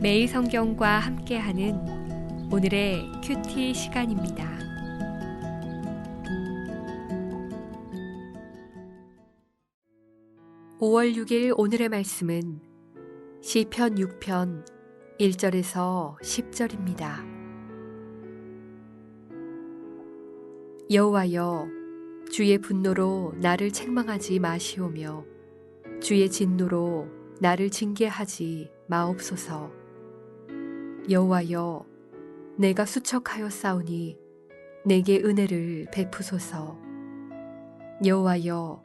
매일 성경과 함께하는 오늘의 큐티 시간입니다. (5월 6일) 오늘의 말씀은 시편 6편 1절에서 10절입니다. 여호와여, 주의 분노로 나를 책망하지 마시오며 주의 진노로 나를 징계하지 마옵소서. 여호와여, 내가 수척하여 싸우니 내게 은혜를 베푸소서. 여호와여,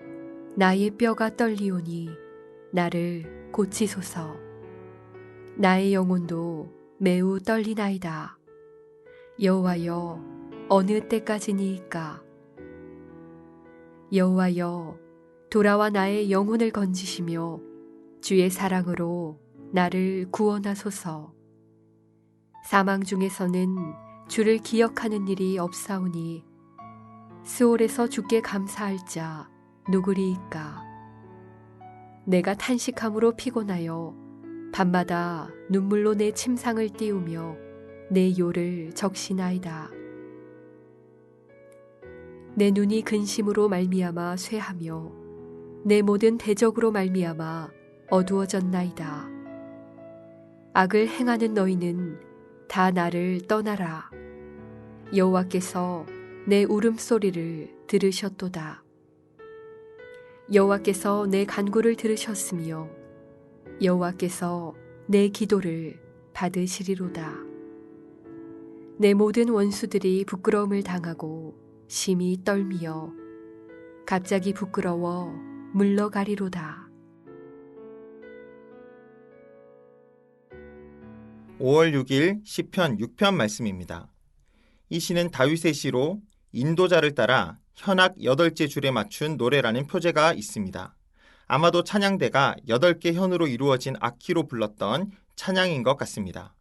나의 뼈가 떨리오니 나를 고치소서. 나의 영혼도 매우 떨리나이다. 여호와여, 어느 때까지니이까? 여호와여, 돌아와 나의 영혼을 건지시며 주의 사랑으로 나를 구원하소서. 사망 중에서는 주를 기억하는 일이 없사오니 스올에서 주께 감사할 자 누구리이까? 내가 탄식함으로 피곤하여 밤마다 눈물로 내 침상을 띄우며 내 요를 적시나이다. 내 눈이 근심으로 말미암아 쇠하며 내 모든 대적으로 말미암아 어두워졌나이다. 악을 행하는 너희는 다 나를 떠나라. 여호와께서 내 울음소리를 들으셨도다. 여호와께서 내 간구를 들으셨으며 여호와께서 내 기도를 받으시리로다. 내 모든 원수들이 부끄러움을 당하고 심히 떨미어 갑자기 부끄러워 물러가리로다. 5월 6일 시편 6편 말씀입니다. 이 시는 다윗의 시로 인도자를 따라 현악 8째 줄에 맞춘 노래라는 표제가 있습니다. 아마도 찬양대가 8개 현으로 이루어진 악기로 불렀던 찬양인 것 같습니다.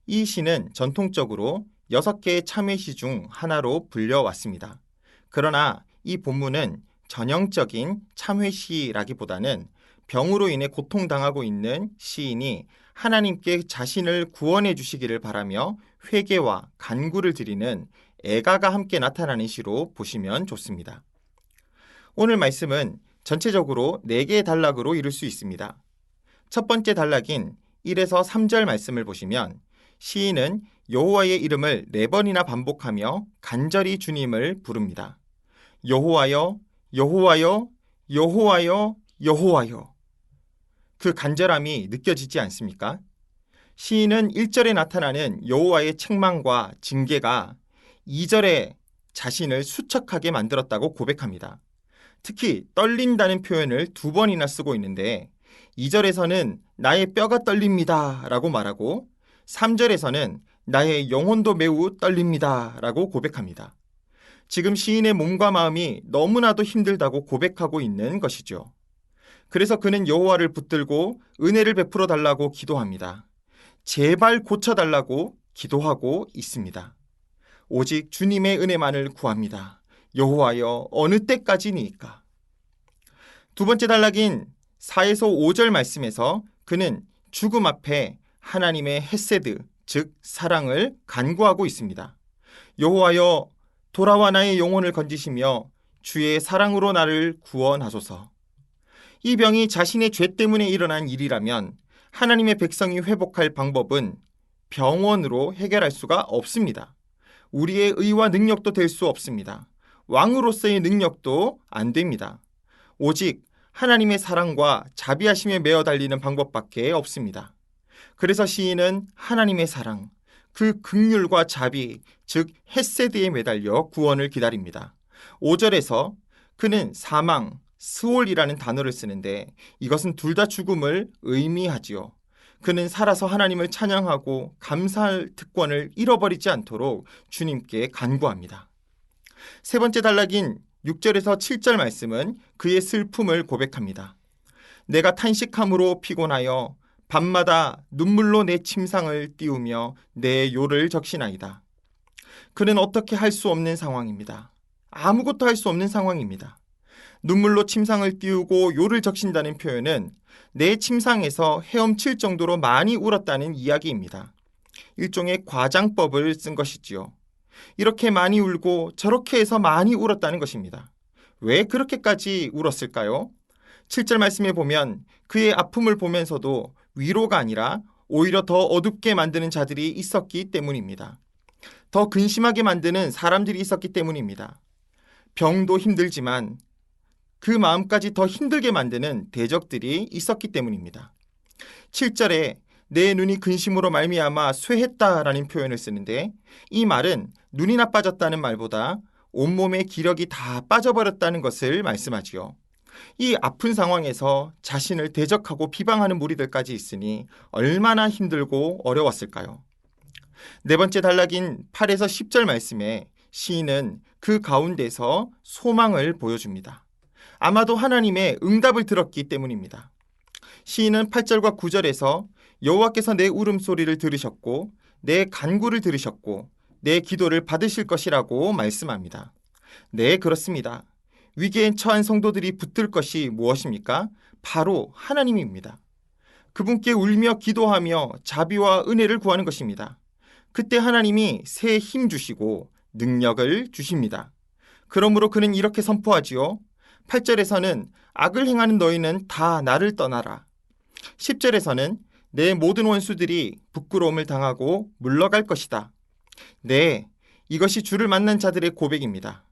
이 시는 전통적으로 6개의 참회시 중 하나로 불려왔습니다. 그러나 이 본문은 전형적인 참회시라기보다는 병으로 인해 고통당하고 있는 시인이 하나님께 자신을 구원해 주시기를 바라며 회개와 간구를 드리는 애가가 함께 나타나는 시로 보시면 좋습니다. 오늘 말씀은 전체적으로 4개의 단락으로 이룰 수 있습니다. 첫 번째 단락인 1에서 3절 말씀을 보시면 시인은 여호와의 이름을 4번이나 반복하며 간절히 주님을 부릅니다. 여호와여, 여호와여, 여호와여, 여호와여. 그 간절함이 느껴지지 않습니까? 시인은 1절에 나타나는 여호와의 책망과 징계가 2절에 자신을 수척하게 만들었다고 고백합니다. 특히 떨린다는 표현을 2번이나 쓰고 있는데 2절에서는 나의 뼈가 떨립니다 라고 말하고 3절에서는 나의 영혼도 매우 떨립니다 라고 고백합니다. 지금 시인의 몸과 마음이 너무나도 힘들다고 고백하고 있는 것이죠. 그래서 그는 여호와를 붙들고 은혜를 베풀어 달라고 기도합니다. 제발 고쳐달라고 기도하고 있습니다. 오직 주님의 은혜만을 구합니다. 여호와여, 어느 때까지니까? 두 번째 단락인 4에서 5절 말씀에서 그는 죽음 앞에 하나님의 헤세드, 즉 사랑을 간구하고 있습니다. 여호와여, 돌아와 나의 영혼을 건지시며 주의 사랑으로 나를 구원하소서. 이 병이 자신의 죄 때문에 일어난 일이라면 하나님의 백성이 회복할 방법은 병원으로 해결할 수가 없습니다. 우리의 의와 능력도 될 수 없습니다. 왕으로서의 능력도 안 됩니다. 오직 하나님의 사랑과 자비하심에 매어 달리는 방법밖에 없습니다. 그래서 시인은 하나님의 사랑, 그 긍휼과 자비, 즉 헤세드에 매달려 구원을 기다립니다. 5절에서 그는 사망, 스올이라는 단어를 쓰는데 이것은 둘 다 죽음을 의미하지요. 그는 살아서 하나님을 찬양하고 감사할 특권을 잃어버리지 않도록 주님께 간구합니다. 세 번째 단락인 6절에서 7절 말씀은 그의 슬픔을 고백합니다. 내가 탄식함으로 피곤하여 밤마다 눈물로 내 침상을 띄우며 내 요를 적시나이다. 그는 어떻게 할 수 없는 상황입니다. 아무것도 할 수 없는 상황입니다. 눈물로 침상을 띄우고 요를 적신다는 표현은 내 침상에서 헤엄칠 정도로 많이 울었다는 이야기입니다. 일종의 과장법을 쓴 것이지요. 이렇게 많이 울고 저렇게 해서 많이 울었다는 것입니다. 왜 그렇게까지 울었을까요? 7절 말씀에 보면 그의 아픔을 보면서도 위로가 아니라 오히려 더 어둡게 만드는 자들이 있었기 때문입니다. 더 근심하게 만드는 사람들이 있었기 때문입니다. 병도 힘들지만 그 마음까지 더 힘들게 만드는 대적들이 있었기 때문입니다. 7절에 내 눈이 근심으로 말미암아 쇠했다라는 표현을 쓰는데 이 말은 눈이 나빠졌다는 말보다 온몸의 기력이 다 빠져버렸다는 것을 말씀하지요. 이 아픈 상황에서 자신을 대적하고 비방하는 무리들까지 있으니 얼마나 힘들고 어려웠을까요? 네 번째 단락인 8에서 10절 말씀에 시인은 그 가운데서 소망을 보여줍니다. 아마도 하나님의 응답을 들었기 때문입니다. 시인은 8절과 9절에서 여호와께서 내 울음소리를 들으셨고 내 간구를 들으셨고 내 기도를 받으실 것이라고 말씀합니다. 네, 그렇습니다. 위기에 처한 성도들이 붙들 것이 무엇입니까? 바로 하나님입니다. 그분께 울며 기도하며 자비와 은혜를 구하는 것입니다. 그때 하나님이 새 힘 주시고 능력을 주십니다. 그러므로 그는 이렇게 선포하지요. 8절에서는 악을 행하는 너희는 다 나를 떠나라. 10절에서는 내 모든 원수들이 부끄러움을 당하고 물러갈 것이다. 네, 이것이 주를 만난 자들의 고백입니다.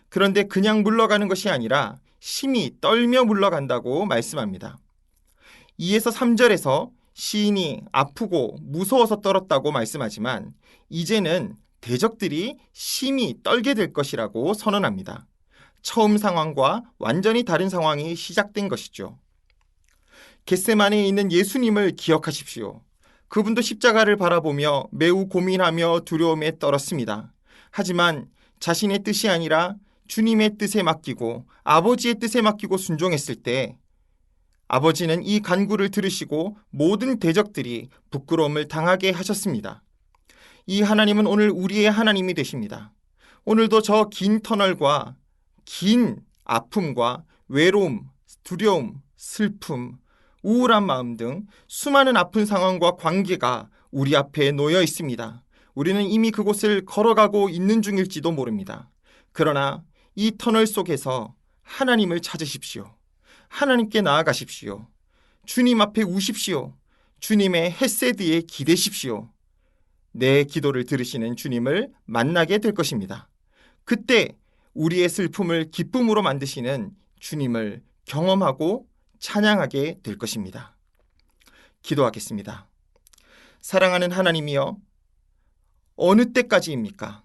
그런데 그냥 물러가는 것이 아니라 심히 떨며 물러간다고 말씀합니다. 2에서 3절에서 시인이 아프고 무서워서 떨었다고 말씀하지만 이제는 대적들이 심히 떨게 될 것이라고 선언합니다. 처음 상황과 완전히 다른 상황이 시작된 것이죠. 겟세마네에 있는 예수님을 기억하십시오. 그분도 십자가를 바라보며 매우 고민하며 두려움에 떨었습니다. 하지만 자신의 뜻이 아니라 주님의 뜻에 맡기고 아버지의 뜻에 맡기고 순종했을 때 아버지는 이 간구를 들으시고 모든 대적들이 부끄러움을 당하게 하셨습니다. 이 하나님은 오늘 우리의 하나님이 되십니다. 오늘도 저 긴 터널과 긴 아픔과 외로움, 두려움, 슬픔, 우울한 마음 등 수많은 아픈 상황과 관계가 우리 앞에 놓여 있습니다. 우리는 이미 그곳을 걸어가고 있는 중일지도 모릅니다. 그러나 이 터널 속에서 하나님을 찾으십시오. 하나님께 나아가십시오. 주님 앞에 우십시오. 주님의 헤세드에 기대십시오. 내 기도를 들으시는 주님을 만나게 될 것입니다. 그때 우리의 슬픔을 기쁨으로 만드시는 주님을 경험하고 찬양하게 될 것입니다. 기도하겠습니다. 사랑하는 하나님이여, 어느 때까지입니까?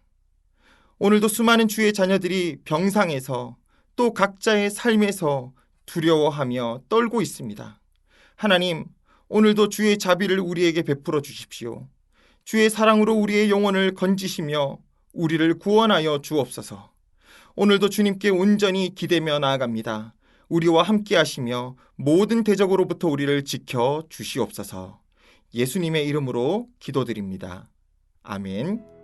오늘도 수많은 주의 자녀들이 병상에서 또 각자의 삶에서 두려워하며 떨고 있습니다. 하나님, 오늘도 주의 자비를 우리에게 베풀어 주십시오. 주의 사랑으로 우리의 영혼을 건지시며 우리를 구원하여 주옵소서. 오늘도 주님께 온전히 기대며 나아갑니다. 우리와 함께 하시며 모든 대적으로부터 우리를 지켜 주시옵소서. 예수님의 이름으로 기도드립니다. 아멘.